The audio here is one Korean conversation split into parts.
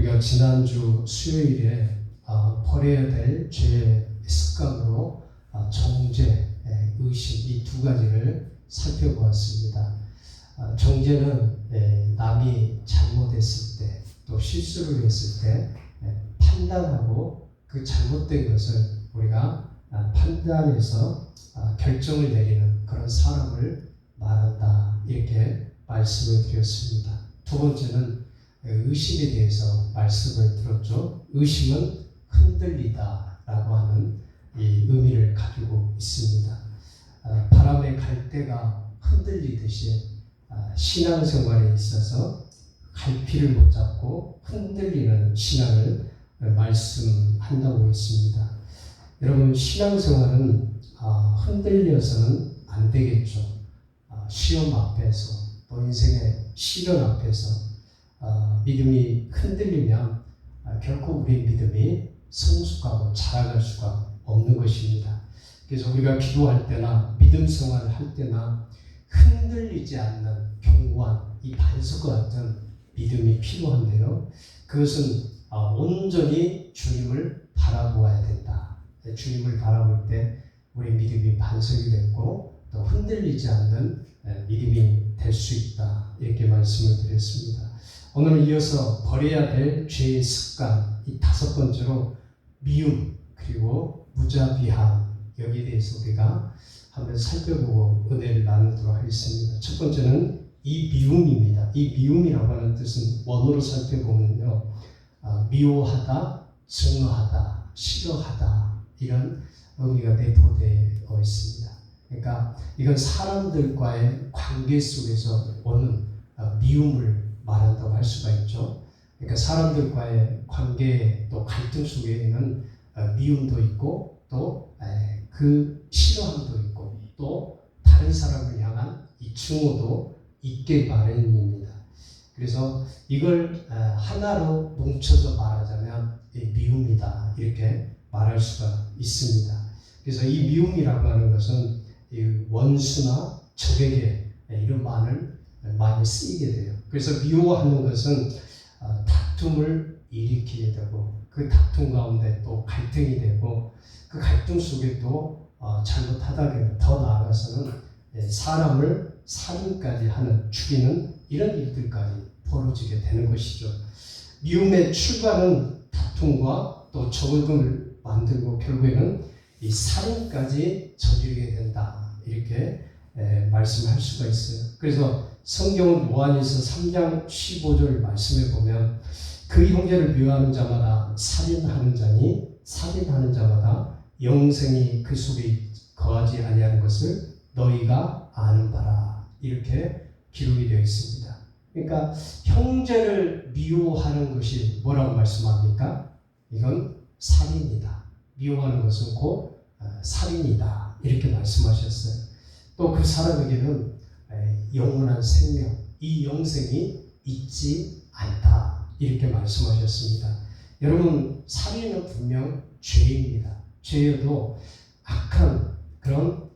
우리가 지난주 수요일에 버려야 될 죄의 습관으로 정죄, 의심 이 두 가지를 살펴보았습니다. 정죄는 남이 잘못했을 때, 또 실수를 했을 때 판단하고 그 잘못된 것을 우리가 판단해서 결정을 내리는 그런 사람을 말한다, 이렇게 말씀을 드렸습니다. 두 번째는 의심에 대해서 말씀을 들었죠. 의심은 흔들리다 라고 하는 이 의미를 가지고 있습니다. 바람의 갈대가 흔들리듯이 신앙생활에 있어서 갈피를 못 잡고 흔들리는 신앙을 말씀한다고 했습니다. 여러분, 신앙생활은 흔들려서는 안 되겠죠. 시험 앞에서 또 인생의 시련 앞에서 믿음이 흔들리면 결코 우리의 믿음이 성숙하고 자라갈 수가 없는 것입니다. 그래서 우리가 기도할 때나 믿음 생활을 할 때나 흔들리지 않는 견고한 이 반석과 같은 믿음이 필요한데요. 그것은 온전히 주님을 바라보아야 된다. 주님을 바라볼 때 우리 믿음이 반석이 됐고 또 흔들리지 않는 믿음이 될 수 있다, 이렇게 말씀을 드렸습니다. 오늘은 이어서 버려야 될 죄의 습관, 이 다섯 번째로 미움 그리고 무자비함, 여기에 대해서 우리가 한번 살펴보고 은혜를 나누도록 하겠습니다. 첫 번째는 이 미움입니다. 이 미움이라고 하는 뜻은 원어로 살펴보면요, 미워하다, 증오하다, 싫어하다, 이런 의미가 내포되어 있습니다. 그러니까 이건 사람들과의 관계 속에서 오는 미움을 말한다고 할 수가 있죠. 그러니까 사람들과의 관계 또 갈등 속에는 미움도 있고 또 그 싫어함도 있고 또 다른 사람을 향한 이 증오도 있게 마련입니다. 그래서 이걸 하나로 뭉쳐서 말하자면 미움이다, 이렇게 말할 수가 있습니다. 그래서 이 미움이라고 하는 것은 이 원수나 적에게 이런 말을 많이 쓰이게 돼요. 그래서 미워하는 것은 다툼을 일으키게 되고 그 다툼 가운데 또 갈등이 되고 그 갈등 속에 또 잘못하다가 더 나아가서는 사람을 살인까지 하는, 죽이는 이런 일들까지 벌어지게 되는 것이죠. 미움의 출발은 다툼과 또 적응을 만들고 결국에는 이 살인까지 저지르게 된다, 이렇게 말씀할 수가 있어요. 그래서 성경은 요한일서 3장 15절 말씀에 보면 그 형제를 미워하는 자마다 살인하는 자니 살인하는 자마다 영생이 그 속에 거하지 아니하는 것을 너희가 아는 바라, 이렇게 기록이 되어 있습니다. 그러니까 형제를 미워하는 것이 뭐라고 말씀합니까? 이건 살인이다. 미워하는 것은 곧 살인이다, 이렇게 말씀하셨어요. 또 그 사람에게는 영원한 생명, 이 영생이 있지 않다, 이렇게 말씀하셨습니다. 여러분, 살인은 분명 죄입니다. 죄여도 악한 그런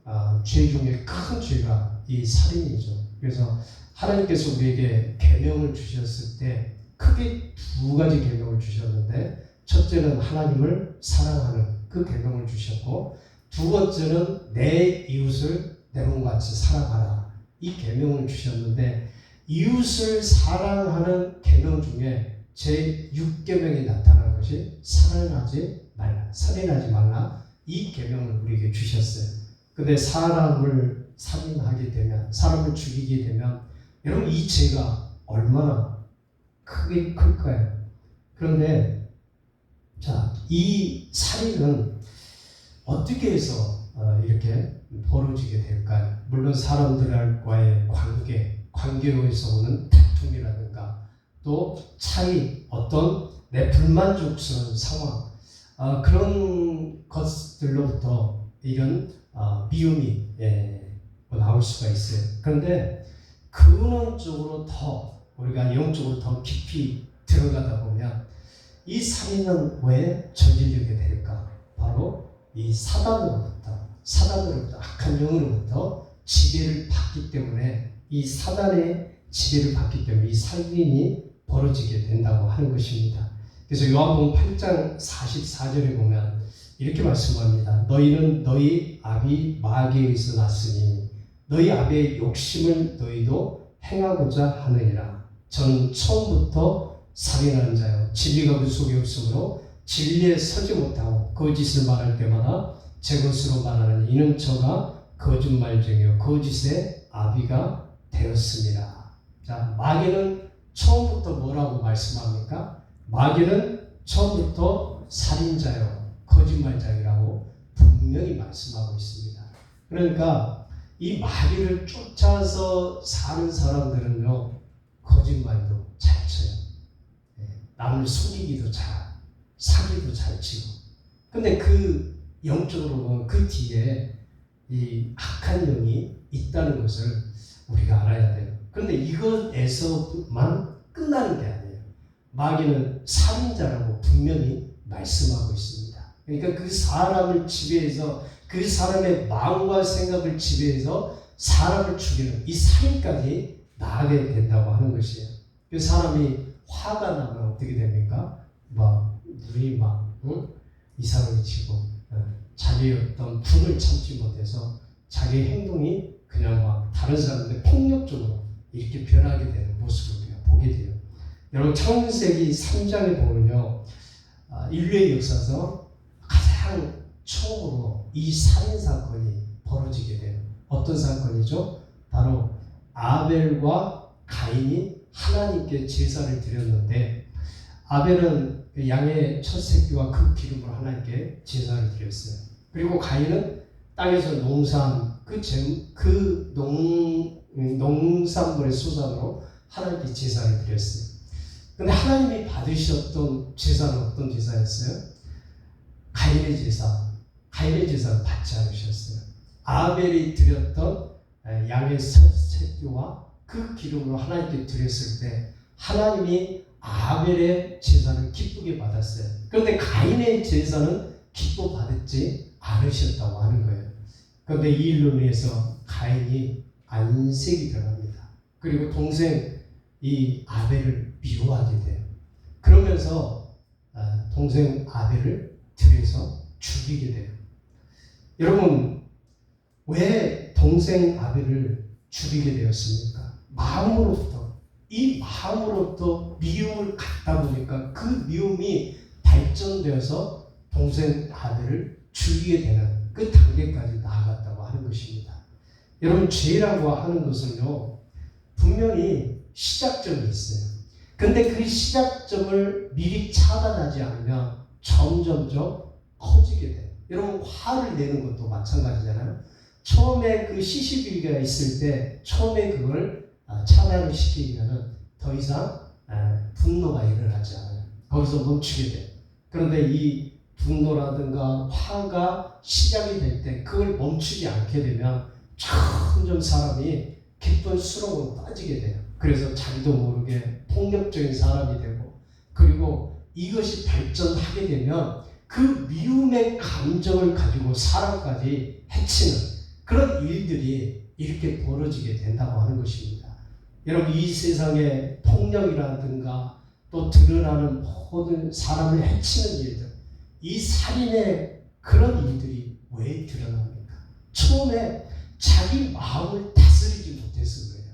죄 중에 큰 죄가 이 살인이죠. 그래서 하나님께서 우리에게 계명을 주셨을 때 크게 두 가지 계명을 주셨는데, 첫째는 하나님을 사랑하는 그 계명을 주셨고, 두 번째는 내 이웃을 내 몸같이 사랑하라, 이 계명을 주셨는데, 이웃을 사랑하는 계명 중에 제 6계명이 나타난 것이 살인하지 말라, 이 계명을 우리에게 주셨어요. 근데 사람을 살인하게 되면, 사람을 죽이게 되면 여러분, 이 죄가 얼마나 크게 클까요? 그런데 이 살인은 어떻게 해서 이렇게 벌어지게 될까요? 물론 사람들과의 관계에서 오는 다툼이라든가 또 차이, 어떤 내 불만족스러운 상황, 그런 것들로부터 이런 미움이 나올 수가 있어요. 그런데 근원적으로 더 우리가 영적으로 더 깊이 들어가다 보면 이 살인은 왜 저지르게 될까? 바로 이 사단으로부터 악한 영으로부터 지배를 받기 때문에, 이 사단의 지배를 받기 때문에 이 살인이 벌어지게 된다고 하는 것입니다. 그래서 요한복음 8장 44절에 보면 이렇게 말씀합니다. 너희는 너희 아비 마귀에게서 났으니 너희 아비의 욕심을 너희도 행하고자 하느니라. 저는 처음부터 살인하는 자요 진리가 그 속에 없으므로 진리에 서지 못하고 거짓을 말할 때마다 제 것으로 말하는 이는 저가 거짓말쟁이요 거짓의 아비가 되었습니다. 자, 마귀는 처음부터 뭐라고 말씀합니까? 마귀는 처음부터 살인자요 거짓말쟁이라고 분명히 말씀하고 있습니다. 그러니까 이 마귀를 쫓아서 사는 사람들은요 거짓말도 잘 쳐요. 남을 속이기도 잘, 사기도 잘 치고. 근데 그 영적으로 보면 그 뒤에 이 악한 영이 있다는 것을 우리가 알아야 돼요. 그런데 이것에서만 끝나는 게 아니에요. 마귀는 살인자라고 분명히 말씀하고 있습니다. 그러니까 그 사람을 지배해서 그 사람의 마음과 생각을 지배해서 사람을 죽이는 이 살인까지 나가게 된다고 하는 것이에요. 그 사람이 화가 나면 어떻게 됩니까? 막 눈이 막 이상해지고 자기의 어떤 분을 참지 못해서 자기 행동이 그냥 막 다른 사람들 폭력적으로 이렇게 변하게 되는 모습을 우리가 보게 돼요. 여러분 창세기 3장에 보면요 인류의 역사에서 가장 처음으로 이 살인 사건이 벌어지게 돼요. 어떤 사건이죠? 바로 아벨과 가인이 하나님께 제사를 드렸는데 아벨은 양의 첫 새끼와 그 기름으로 하나님께 제사를 드렸어요. 그리고 가인은 땅에서 농사한 그 농산물의 수산으로 하나님께 제사를 드렸어요. 근데 하나님이 받으셨던 제사는 어떤 제사였어요? 가인의 제사. 가인의 제사를 받지 않으셨어요. 아벨이 드렸던 양의 첫 새끼와 그 기름으로 하나님께 드렸을 때 하나님이 아벨의 제사를 기쁘게 받았어요. 그런데 가인의 제사는 기뻐 받지 않으셨다고 하는 거예요. 그런데 이 일로 인해서 가인이 안색이 변합니다. 그리고 동생 이 아벨을 미워하게 돼요. 그러면서 동생 아벨을 들여서 죽이게 돼요. 여러분 왜 동생 아벨을 죽이게 되었습니까? 이 마음으로부터 미움을 갖다 보니까 그 미움이 발전되어서 동생 아벨을 죽이게 되는 그 단계까지 나아갔다고 하는 것입니다. 여러분 죄라고 하는 것은요 분명히 시작점이 있어요. 근데 그 시작점을 미리 차단하지 않으면 점점점 커지게 돼요. 여러분 화를 내는 것도 마찬가지잖아요. 처음에 그 시시비가 있을 때 처음에 그걸 차단을 시키면은 더 이상 분노가 일어나지 않아요. 거기서 멈추게 돼요. 그런데 이 분노라든가 화가 시작이 될 때 그걸 멈추지 않게 되면 점점 사람이 기쁜 수렁으로 빠지게 돼요. 그래서 자기도 모르게 폭력적인 사람이 되고 그리고 이것이 발전하게 되면 그 미움의 감정을 가지고 사람까지 해치는 그런 일들이 이렇게 벌어지게 된다고 하는 것입니다. 여러분 이 세상에 폭력이라든가 또 드러나는 모든 사람을 해치는 일들 이 살인의 그런 일들이 왜 드러납니까? 처음에 자기 마음을 다스리지 못해서 그래요.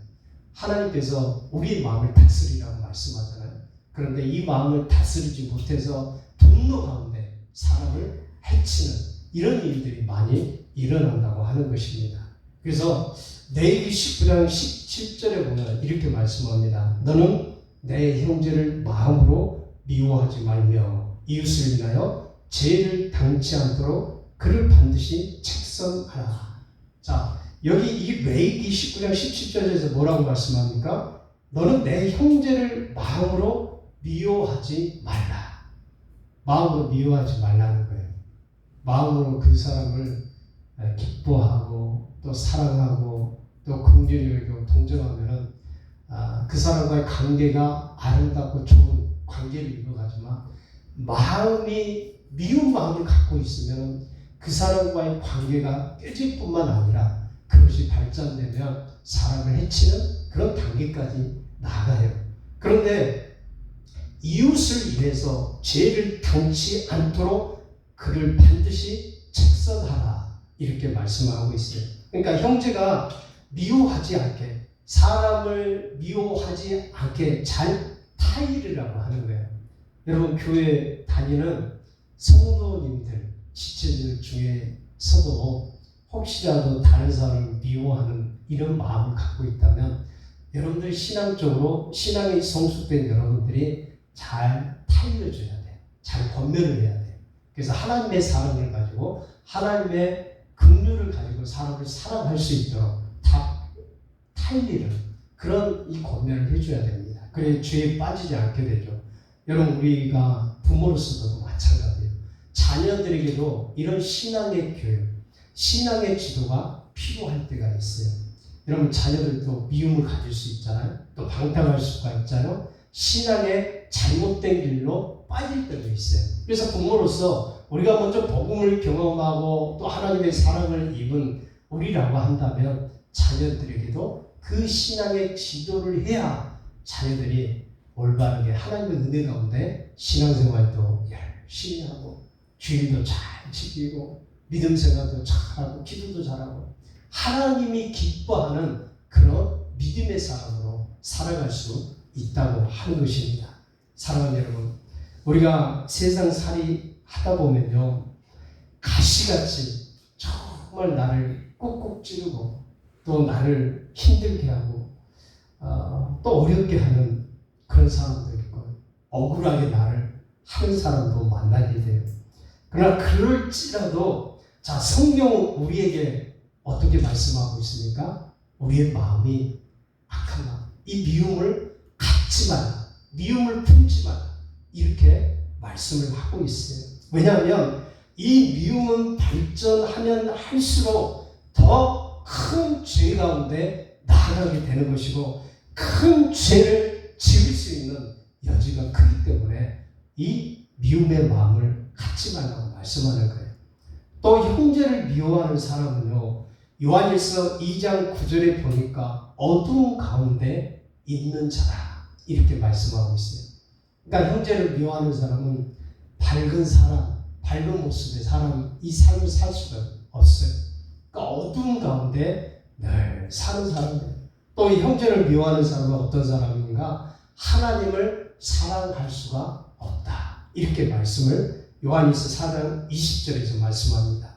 하나님께서 우리의 마음을 다스리라고 말씀하잖아요. 그런데 이 마음을 다스리지 못해서 분노 가운데 사람을 해치는 이런 일들이 많이 일어난다고 하는 것입니다. 그래서 레위기 19장 17절에 보면 이렇게 말씀합니다. 너는 내 형제를 마음으로 미워하지 말며 이웃을 인하여 죄를 당치 않도록 그를 반드시 책선하라. 자, 여기 이 레위기 19장 17절에서 뭐라고 말씀합니까? 너는 내 형제를 마음으로 미워하지 말라. 마음으로 미워하지 말라는 거예요. 마음으로 그 사람을 기뻐하고 또 사랑하고 또 긍휼히 여기고 동정하면은 그 사람과의 관계가 아름답고 좋은 관계를 이루어가지만 마음이 미운 마음을 갖고 있으면 그 사람과의 관계가 깨질 뿐만 아니라 그것이 발전되면 사람을 해치는 그런 단계까지 나가요. 그런데 이웃을 인해서 죄를 당치 않도록 그를 반드시 책선하라 이렇게 말씀하고 있어요. 그러니까 형제가 미워하지 않게, 사람을 미워하지 않게 잘 타이르라고 하는 거예요. 여러분, 교회 다니는 성도님들, 지체들 중에서도 혹시라도 다른 사람을 미워하는 이런 마음을 갖고 있다면 여러분들 신앙적으로, 신앙이 성숙된 여러분들이 잘 타일러줘야 돼요. 잘 권면을 해야 돼요. 그래서 하나님의 사랑을 가지고, 하나님의 긍휼을 가지고 사람을 사랑할 수 있도록 타일리는 그런 이 권면을 해줘야 됩니다. 그래야 죄에 빠지지 않게 되죠. 여러분, 우리가 부모로서도 마찬가지예요. 자녀들에게도 이런 신앙의 교육, 신앙의 지도가 필요할 때가 있어요. 여러분, 자녀들도 미움을 가질 수 있잖아요. 또 방탕할 수가 있잖아요. 신앙의 잘못된 길로 빠질 때도 있어요. 그래서 부모로서 우리가 먼저 복음을 경험하고 또 하나님의 사랑을 입은 우리라고 한다면 자녀들에게도 그 신앙의 지도를 해야 자녀들이 올바르게 하나님의 은혜 가운데 신앙생활도 열심히 하고 주일도 잘 지키고 믿음 생활도 잘하고 기도도 잘하고 하나님이 기뻐하는 그런 믿음의 사람으로 살아갈 수 있다고 하는 것입니다. 사랑하는 여러분, 우리가 세상 살이 하다 보면요, 가시같이 정말 나를 꾹꾹 찌르고 또 나를 힘들게 하고 또 어렵게 하는 그런 사람도 있고 억울하게 나를 하는 사람도 만나게 돼요. 그러나 그럴지라도 자, 성경은 우리에게 어떻게 말씀하고 있습니까? 우리의 마음이 악한 마음, 이 미움을 갖지 말라, 미움을 품지 말라 이렇게 말씀을 하고 있어요. 왜냐하면 이 미움은 발전하면 할수록 더 큰 죄 가운데 나아가게 되는 것이고 큰 죄를 지을 수 있는 여지가 크기 때문에 이 미움의 마음을 갖지 말라고 말씀하는 거예요. 또 형제를 미워하는 사람은요, 요한일서 2장 9절에 보니까 어두운 가운데 있는 자라 이렇게 말씀하고 있어요. 그러니까 형제를 미워하는 사람은 밝은 사람, 밝은 모습의 사람, 이 삶을 살 수가 없어요. 그러니까 어두운 가운데 늘 사는 사람이에요. 또 이 형제를 미워하는 사람은 어떤 사람인가? 하나님을 사랑할 수가 없다. 이렇게 말씀을 요한일서 4장 20절에서 말씀합니다.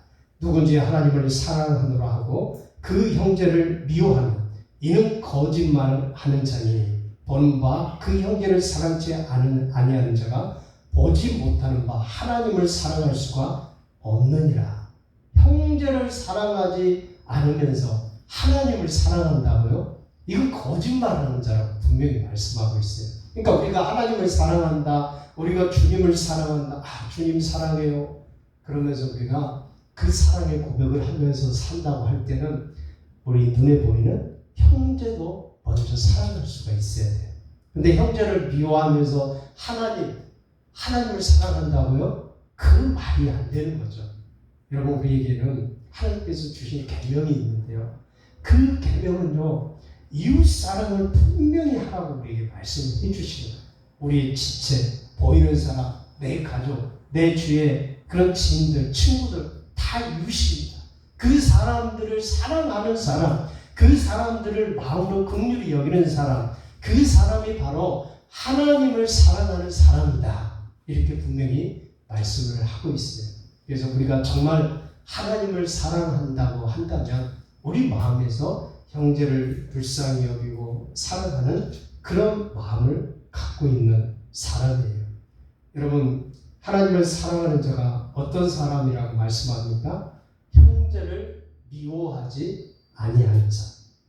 누군지 하나님을 사랑하노라 하고 그 형제를 미워하면 이는 거짓말하는 자니 보는 바 그 형제를 사랑치 아니하는 자가 보지 못하는 바 하나님을 사랑할 수가 없느니라. 형제를 사랑하지 않으면서 하나님을 사랑한다고요? 이건 거짓말하는 자라고 분명히 말씀하고 있어요. 그러니까 우리가 하나님을 사랑한다, 우리가 주님을 사랑한다, 주님 사랑해요 그러면서 우리가 그 사랑의 고백을 하면서 산다고 할 때는 우리 눈에 보이는 형제도 먼저 사랑할 수가 있어야 돼요. 근데 형제를 미워하면서 하나님을 사랑한다고요? 그 말이 안 되는 거죠. 여러분, 우리에게는 하나님께서 주신 계명이 있는데요. 그 계명은요, 이웃 사랑을 분명히 하라고 우리에게 말씀을 해주시는 거예요. 우리 지체, 보이는 사람, 내 가족, 내 주위의 그런 지인들, 친구들 다 이웃입니다. 그 사람들을 사랑하는 사람, 그 사람들을 마음으로 긍휼히 여기는 사람, 그 사람이 바로 하나님을 사랑하는 사람이다. 이렇게 분명히 말씀을 하고 있어요. 그래서 우리가 정말 하나님을 사랑한다고 한다면 우리 마음에서 형제를 불쌍히 여기고 사랑하는 그런 마음을 갖고 있는 사람이에요. 여러분, 하나님을 사랑하는 자가 어떤 사람이라고 말씀합니까? 형제를 미워하지 아니하는 자.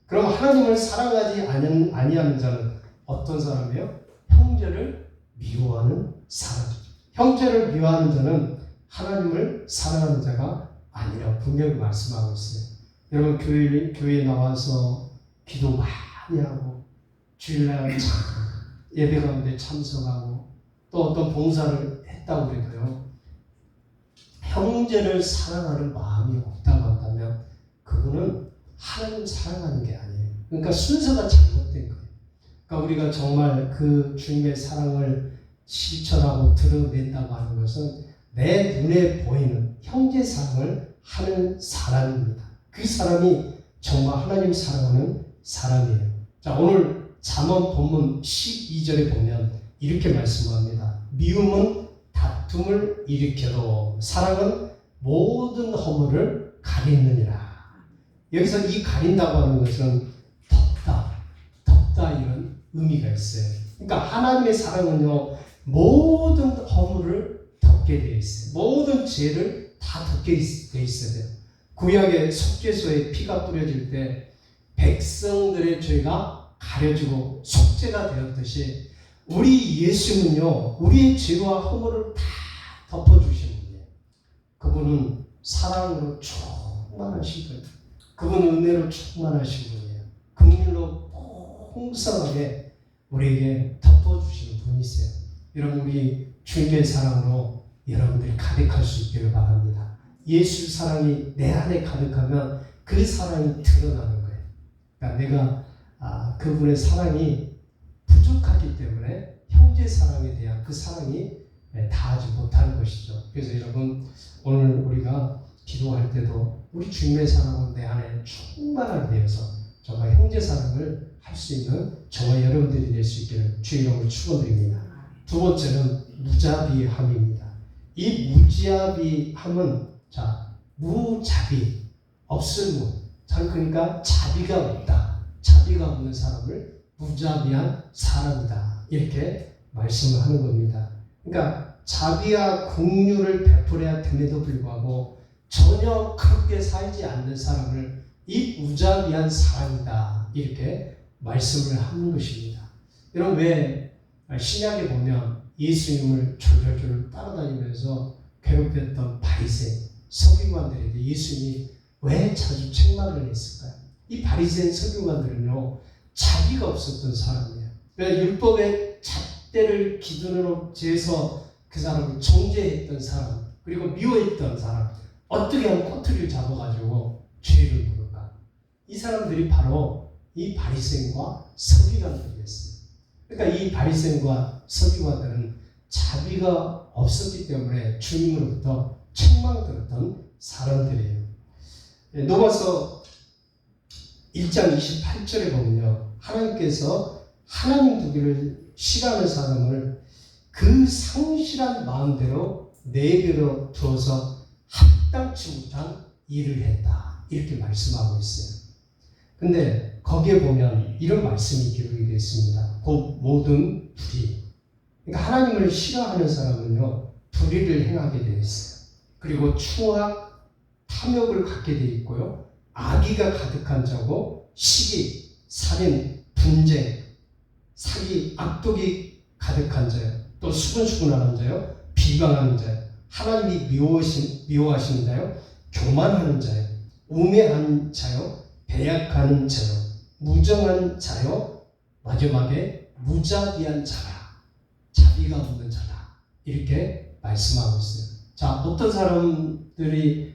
그럼 하나님을 사랑하지 아니하는 자는 어떤 사람이에요? 형제를 미워하는 사람이죠. 형제를 미워하는 자는 하나님을 사랑하는 자가 아니라고 분명히 말씀하고 있어요. 여러분, 교회에 나와서 기도 많이 하고 주일날 예배 가운데 참석하고 또 어떤 봉사를 했다고 해도요, 형제를 사랑하는 마음이 없다고 한다면 그거는 하나님 사랑하는 게 아니에요. 그러니까 순서가 잘못된 거예요. 그러니까 우리가 정말 그 주님의 사랑을 실천하고 드러낸다고 하는 것은 내 눈에 보이는 형제 사랑을 하는 사람입니다. 그 사람이 정말 하나님 사랑하는 사람이에요. 자, 오늘 잠언 본문 12절에 보면 이렇게 말씀합니다. 미움은 다툼을 일으켜도 사랑은 모든 허물을 가리느니라. 여기서 이 가린다고 하는 것은 덮다 이런 의미가 있어요. 그러니까 하나님의 사랑은요, 모든 허물을 덮게 되어 있어요. 모든 죄를 다 덮게 되어 있어야 돼요. 구약의 속죄소에 피가 뿌려질 때 백성들의 죄가 가려지고 속죄가 되었듯이 우리 예수는요, 우리의 죄와 허물을 다 덮어주시는 분이에요. 그분은 사랑으로 충만하신 분이에요. 그분은 은혜로 충만하신 분이에요. 긍휼로 풍성하게 우리에게 덮어주시는 분이세요. 여러분, 우리 주님의 사랑으로 여러분들이 가득할 수 있기를 바랍니다. 예수 사랑이 내 안에 가득하면 그 사랑이 드러나는 거예요. 그러니까 내가 그분의 사랑이 부족하기 때문에 형제 사랑에 대한 그 사랑이 다하지 못하는 것이죠. 그래서 여러분, 오늘 우리가 기도할 때도 우리 주님의 사랑은 내 안에 충만하게 되어서 정말 형제 사랑을 할 수 있는 저와 여러분들이 될 수 있기를 주의 이름으로 축원드립니다. 두 번째는 무자비함입니다. 이 무자비함은 무자비, 없을무. 그러니까 자비가 없다. 자비가 없는 사람을 무자비한 사람이다. 이렇게 말씀을 하는 겁니다. 그러니까 자비와 긍휼을 베풀어야 됨에도 불구하고 전혀 그렇게 살지 않는 사람을 이 무자비한 사람이다. 이렇게 말씀을 하는 것입니다. 여러분, 왜 신약에 보면 예수님을 졸졸졸 따라다니면서 괴롭혔던 바리새인 서기관들에게 예수님이 왜 자주 책망을 했을까요? 이 바리새인 서기관들은요, 자비가 없었던 사람이에요. 율법의 잣대를 기준으로 재서 그 사람을 정죄했던 사람, 그리고 미워했던 사람, 어떻게 하면 꼬투리를 잡아가지고 죄를 물을까? 이 사람들이 바로 이 바리새인과 서기관들이었어요. 그러니까 이 바리새인과 서기관들은 자비가 없었기 때문에 주님으로부터 책망들었던 사람들이에요. 로마서 1장 28절에 보면요, 하나님께서 하나님 두기를 싫어하는 사람을 그 상실한 마음대로 내버려 두어서 합당치 못한 일을 했다. 이렇게 말씀하고 있어요. 근데 거기에 보면 이런 말씀이 기록이 되어 있습니다. 곧 모든 불의. 그러니까 하나님을 싫어하는 사람은요, 불의를 행하게 되어 있어요. 그리고 추악, 탐욕을 갖게 되어 있고요. 악의가 가득한 자고 시기, 살인, 분쟁, 사기, 악독이 가득한 자요. 또 수근수근하는 자요. 비방하는 자요. 하나님이 미워하시는 자요. 교만하는 자요. 우매한 자요. 배약하는 자요. 무정한 자요. 마지막에 무자비한 자라. 자비가 없는 자다. 이렇게 말씀하고 있어요. 자, 어떤 사람들이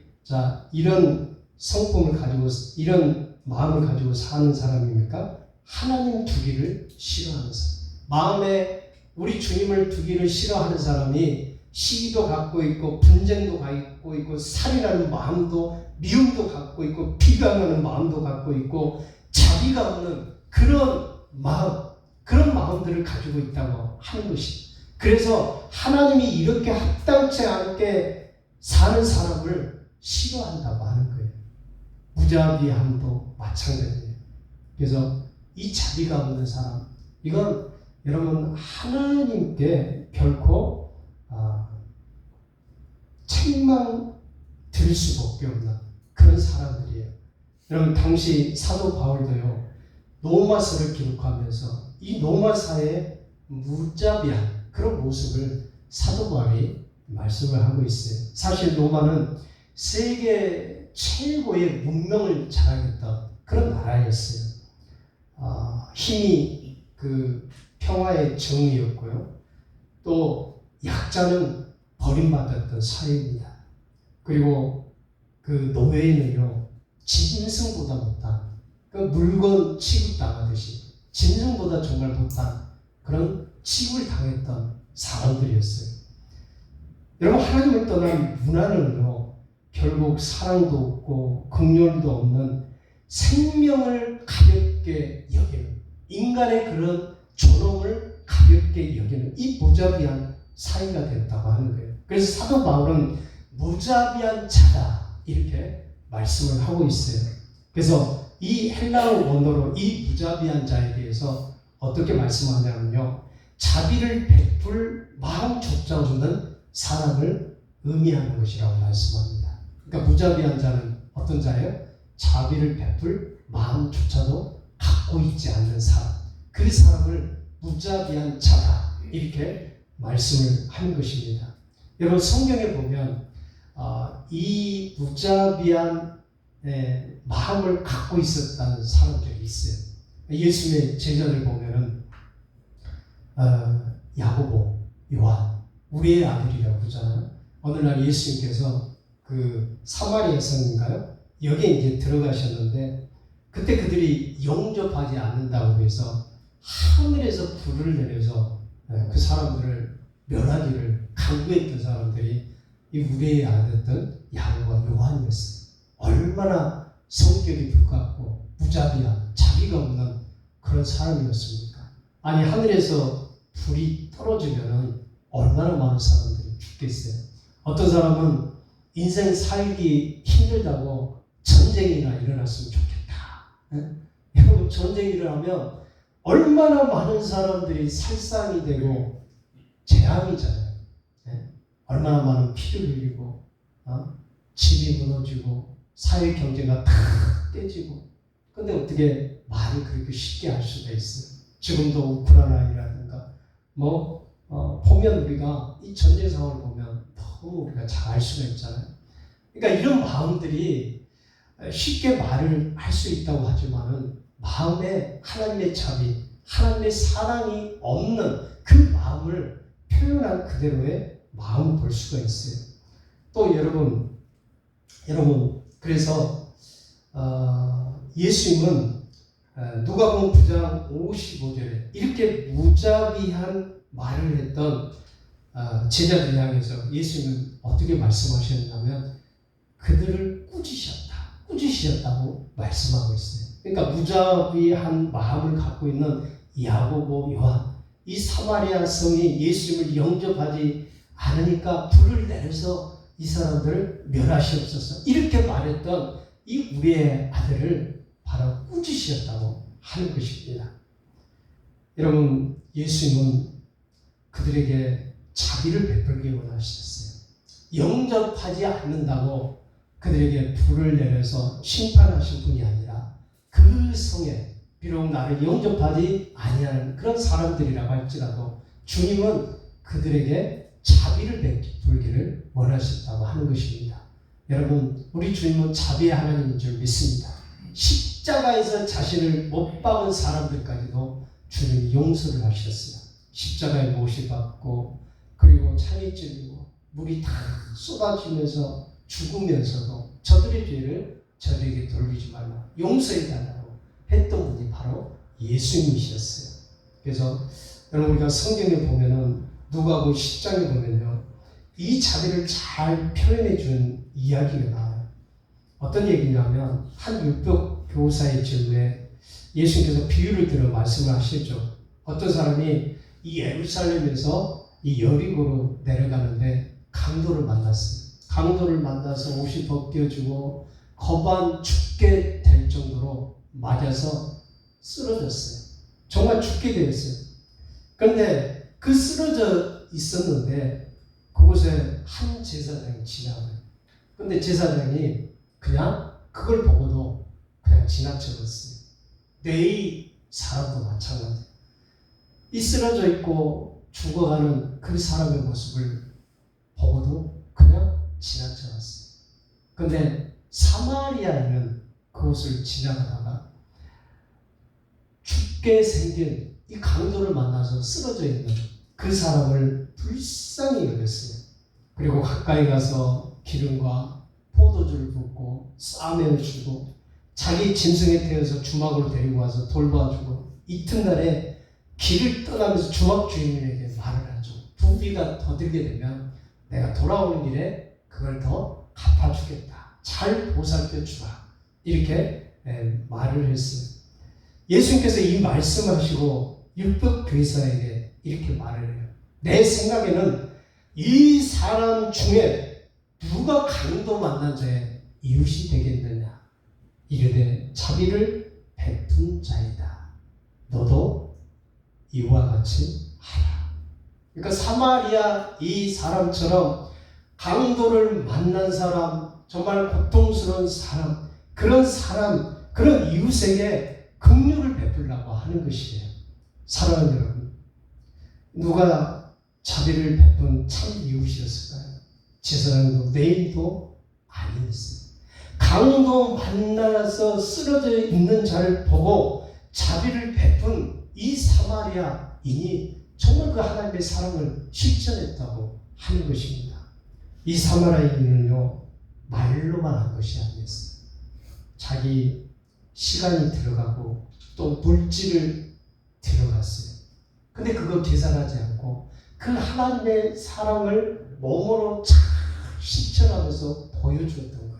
이런 성품을 가지고, 이런 마음을 가지고 사는 사람입니까? 하나님 두기를 싫어하는 사람. 마음에 우리 주님을 두기를 싫어하는 사람이 시기도 갖고 있고, 분쟁도 갖고 있고, 살인하는 마음도, 미움도 갖고 있고, 비방하는 마음도 갖고 있고, 자비가 없는 그런 마음, 그런 마음들을 가지고 있다고 하는 것이. 그래서 하나님이 이렇게 합당치 않게 사는 사람을 싫어한다고 하는 거예요. 무자비함도 마찬가지예요. 그래서 이 자비가 없는 사람, 이건 여러분 하나님께 결코 책망 드릴 수밖에 없는 그런 사람들이에요. 여러분, 당시 사도 바울도요, 로마서를 기록하면서 이 로마사의 무자비한 그런 모습을 사도 바울이 말씀을 하고 있어요. 사실 로마는 세계 최고의 문명을 자랑했던 그런 나라였어요. 힘이 그 평화의 정의였고요. 또 약자는 버림받았던 사회입니다. 그리고 그 노예는요, 짐승보다 못한, 그 물건 취급당하듯이 짐승보다 정말 못한 그런 취급을 당했던 사람들이었어요. 여러분, 하나님을 떠난 문화는요, 결국 사랑도 없고 긍휼도 없는 생명을 가볍게 여기는, 인간의 그런 존엄을 가볍게 여기는 이 무자비한 사회가 됐다고 하는 거예요. 그래서 사도 바울은 무자비한 자다 이렇게 말씀을 하고 있어요. 그래서 이 헬라어 원어로 이 무자비한 자에 대해서 어떻게 말씀하냐면요, 자비를 베풀 마음조차 없는 사람을 의미하는 것이라고 말씀합니다. 그러니까 무자비한 자는 어떤 자예요? 자비를 베풀 마음조차도 갖고 있지 않는 사람, 그 사람을 무자비한 자다 이렇게 말씀을 하는 것입니다. 여러분, 성경에 보면 이 무자비한 마음을 갖고 있었다는 사람들이 있어요. 예수님의 제자들 보면은 야고보, 요한, 우리의 아들이라고 그러잖아요. 어느 날 예수님께서 그 사마리아 성인가요? 여기에 이제 들어가셨는데, 그때 그들이 영접하지 않는다고 해서 하늘에서 불을 내려서 그 사람들을 멸하기를 강구했던 사람들이 이 우리의 아들던 야고보와 요한이었어요. 얼마나 성격이 불같고 무자비한, 자비가 없는 그런 사람이었습니까? 아니, 하늘에서 불이 떨어지면 얼마나 많은 사람들이 죽겠어요. 어떤 사람은 인생 살기 힘들다고 전쟁이나 일어났으면 좋겠다. 여러분, 전쟁이 일어나면 얼마나 많은 사람들이 살상이 되고 재앙이잖아요. 얼마나 많은 피를 흘리고 집이 무너지고 사회 경제가 다 깨지고. 근데 어떻게 말이 그렇게 쉽게 할 수가 있어요? 지금도 우크라이나라든가 보면 우리가 이 전쟁 상황을 보면 너무 우리가 잘 알 수가 있잖아요. 그러니까 이런 마음들이 쉽게 말을 할 수 있다고 하지만은 마음에 하나님의 자비, 하나님의 사랑이 없는 그 마음을 표현한 그대로의 마음을 볼 수가 있어요. 또 여러분 그래서 예수님은 누가복음 9장 55절에 이렇게 무자비한 말을 했던 제자들 향해서 예수님은 어떻게 말씀하셨냐면 그들을 꾸짖으셨다고 말씀하고 있어요. 그러니까 무자비한 마음을 갖고 있는 야고보, 요한, 이 사마리아 성이 예수님을 영접하지 않으니까 불을 내려서 이 사람들을 멸하시옵소서 이렇게 말했던 이 우리의 아들을 바로 꾸짖으셨다고 하는 것입니다. 여러분, 예수님은 그들에게 자비를 베풀기 원하셨어요. 영접하지 않는다고 그들에게 불을 내려서 심판하신 분이 아니라 그 성에 비록 나를 영접하지 아니하는 그런 사람들이라고 할지라도 주님은 그들에게 자비를 베풀기를 원하셨다고 하는 것입니다. 여러분, 우리 주님은 자비의 하나님인 줄 믿습니다. 십자가에서 자신을 못 박은 사람들까지도 주님이 용서를 하셨어요. 십자가에 못이 박고 그리고 창이 찔리고 물이 다 쏟아지면서 죽으면서도 저들의 죄를 저들에게 돌리지 말라, 용서해달라고 했던 분이 바로 예수님이셨어요. 그래서 여러분, 우리가 성경에 보면은 누가복음 10장에 보면요, 이 자비를 잘 표현해 준 이야기가 나와요. 어떤 얘기냐면 한 율법 교사의 질문에 예수님께서 비유를 들어 말씀을 하시죠. 어떤 사람이 이 예루살렘에서 이 여리고로 내려가는데 강도를 만났어요. 강도를 만나서 옷이 벗겨지고 거반 죽게 될 정도로 맞아서 쓰러졌어요. 정말 죽게 되었어요. 그런데 그 쓰러져 있었는데 그곳에 한 제사장이 지나가요. 그런데 제사장이 그냥 그걸 보고도 그냥 지나쳐갔어요. 내일 사람도 마찬가지예요. 이 쓰러져 있고 죽어가는 그 사람의 모습을 보고도 그냥 지나쳐갔어요. 그런데 사마리아인은 그곳을 지나가다가 죽게 생긴 이 강도를 만나서 쓰러져 있는 그 사람을 불쌍히 여겼어요. 그리고 가까이 가서 기름과 포도주를 붓고 싸매어 주고 자기 짐승에 태워서 주막으로 데리고 와서 돌봐주고 이튿날에 길을 떠나면서 주막 주인에게 말을 하죠. 부비가 더 들게 되면 내가 돌아오는 길에 그걸 더 갚아주겠다. 잘 보살펴 주라. 이렇게 말을 했어요. 예수님께서 이 말씀하시고 율법 교사에게 이렇게 말을 해요. 내 생각에는 이 사람 중에 누가 강도 만난 자의 이웃이 되겠느냐. 이르되 자비를 베푼 자이다. 너도 이와 같이 하라. 그러니까 사마리아 이 사람처럼 강도를 만난 사람, 정말 고통스러운 사람, 그런 이웃에게 긍휼을 베풀라고 하는 것이에요. 사랑하는 여러분, 누가 자비를 베푼 참 이웃이었을까요? 제사장도 레위도 아니었어요. 강도 만나서 쓰러져 있는 자를 보고 자비를 베푼 이 사마리아인이 정말 그 하나님의 사랑을 실천했다고 하는 것입니다. 이 사마리아인은요, 말로만 한 것이 아니었어요. 자기 시간이 들어가고 또 물질을 들어갔어요. 근데 그거 계산하지 않고 그 하나님의 사랑을 몸으로 잘 실천하면서 보여주었던 거예요.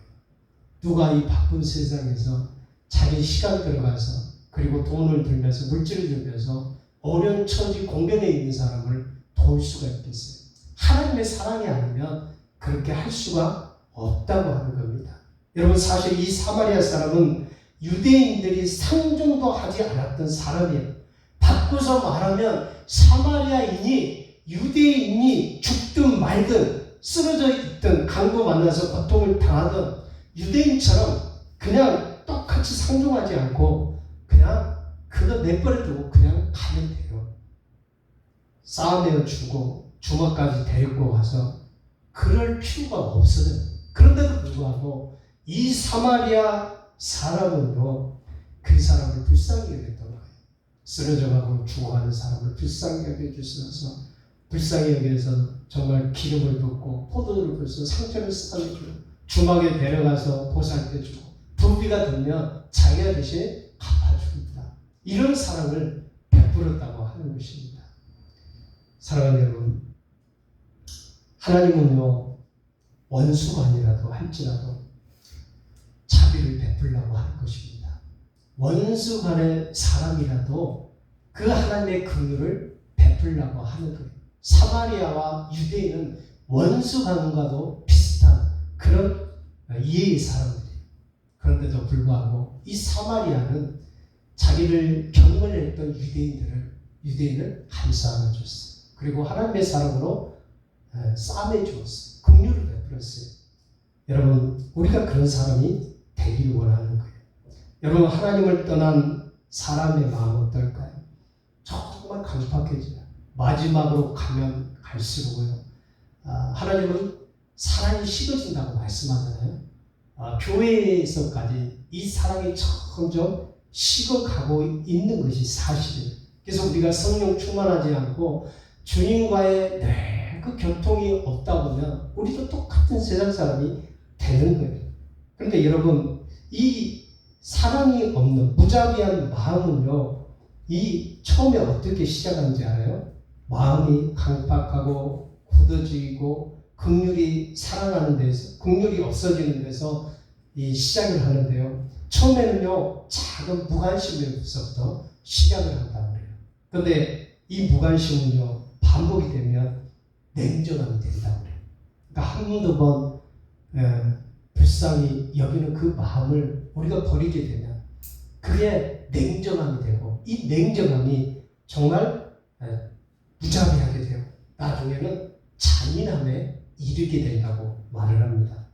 누가 이 바쁜 세상에서 자기 시간 들어가서 그리고 돈을 들면서 물질을 들면서 어려운 처지 공경에 있는 사람을 도울 수가 있겠어요. 하나님의 사랑이 아니면 그렇게 할 수가 없다고 하는 겁니다. 여러분, 사실 이 사마리아 사람은 유대인들이 상종도 하지 않았던 사람이에요. 바꾸서 말하면 사마리아인이 유대인이 죽든 말든 쓰러져 있든 강도 만나서 고통을 당하든 유대인처럼 그냥 똑같이 상종하지 않고 그냥 그거 내버려 두고 그냥 가면 돼요. 싸움에 주고 주먹까지 데리고 가서 그럴 필요가 없어요. 그런데도 불구하고 이 사마리아 사람은요, 그 사람을 불쌍히 여겼던 거예요. 쓰러져가고 죽어가는 사람을 불쌍히 여겨주셔서 불쌍히 여겨서 정말 기름을 붓고 포도를 부어서 상처를 싸매주고 주막에 데려가서 보살펴주고 부비가 들면 자기가 대신 갚아줍니다. 이런 사랑을 베풀었다고 하는 것입니다. 사랑하는 여러분, 하나님은요, 원수간이라도 할지라도 자비를 베풀려고 하는 것입니다. 원수간의 사람이라도 그 하나님의 긍휼을 베풀려고 하는 거예요. 사마리아와 유대인은 원수간과도 비슷한 그런 이해의 사람들이에요. 그런데도 불구하고 이 사마리아는 자기를 경멸했던 유대인을 감싸안아 줬어요. 그리고 하나님의 사랑으로 싸매 주었어요. 긍휼을 베풀었어요. 여러분, 우리가 그런 사람이 되기를 원하는 거예요. 여러분, 하나님을 떠난 사람의 마음 어떨까요? 정말 강팍해져요. 마지막으로 가면 갈수록요. 하나님은 사랑이 식어진다고 말씀하잖아요. 교회에서까지 이 사랑이 점점 식어가고 있는 것이 사실이에요. 그래서 우리가 성령 충만하지 않고 주님과의 그 교통이 없다 보면 우리도 똑같은 세상 사람이 되는 거예요. 그런데 여러분, 이 사랑이 없는 무자비한 마음은요, 이 처음에 어떻게 시작하는지 알아요? 마음이 강팍하고 굳어지고 긍휼이 사랑하는 데서, 긍휼이 없어지는 데서 이 시작을 하는데요. 처음에는요, 작은 무관심에서부터 시작을 한다고 그래요. 그런데 이 무관심은요, 반복이 되면 냉정함이 된다고 그래요. 그러니까 한두 번 불쌍히 여기는 그 마음을 우리가 버리게 되면 그게 냉정함이 되고, 이 냉정함이 정말 무자비하게 되고 나중에는 잔인함에 이르게 된다고 말을 합니다.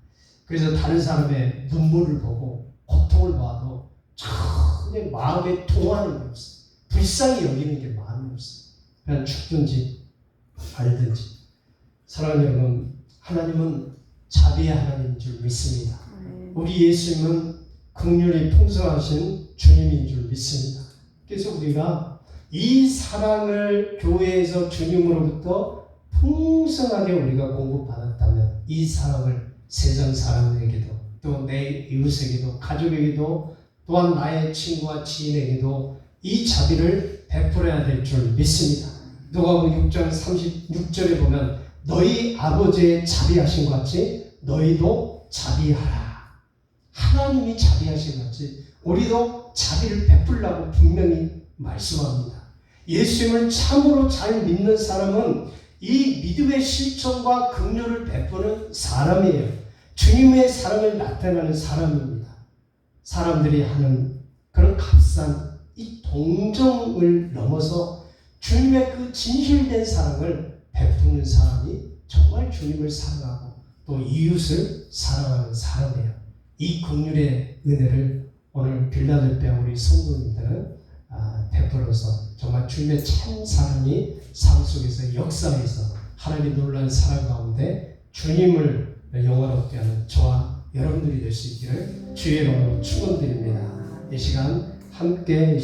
그래서 다른 사람의 눈물을 보고 고통을 봐도 전혀 마음에 동하는 게 없어요. 불쌍히 여기는 게 마음이 없어요. 그냥 죽든지 알든지. 사랑하는 여러분, 하나님은 자비의 하나님인 줄 믿습니다. 우리 예수님은 긍휼이 풍성하신 주님인 줄 믿습니다. 그래서 우리가 이 사랑을 교회에서 주님으로부터 풍성하게 우리가 공급받았다면 이 사랑을 세상 사람에게도 또 내 이웃에게도 가족에게도 또한 나의 친구와 지인에게도 이 자비를 베풀어야 될 줄 믿습니다. 누가복음 6장 36절에 보면 너희 아버지의 자비하신 것 같이 너희도 자비하라. 하나님이 자비하신 것 같이 우리도 자비를 베풀라고 분명히 말씀합니다. 예수님을 참으로 잘 믿는 사람은 이 믿음의 실천과 긍휼을 베푸는 사람이에요. 주님의 사랑을 나타내는 사람입니다. 사람들이 하는 그런 값싼 이 동정을 넘어서 주님의 그 진실된 사랑을 베푸는 사람이 정말 주님을 사랑하고 또 이웃을 사랑하는 사람이에요. 이 긍휼의 은혜를 오늘 빌라델피아 우리 성도님들은 베풀어서 정말 주님의 참 사랑이 삶 속에서 역사에서 하나님의 놀라운 사랑 가운데 주님을 영화롭게 하는 저와 여러분들이 될 수 있기를 주의 이름으로 축원드립니다. 이 시간 함께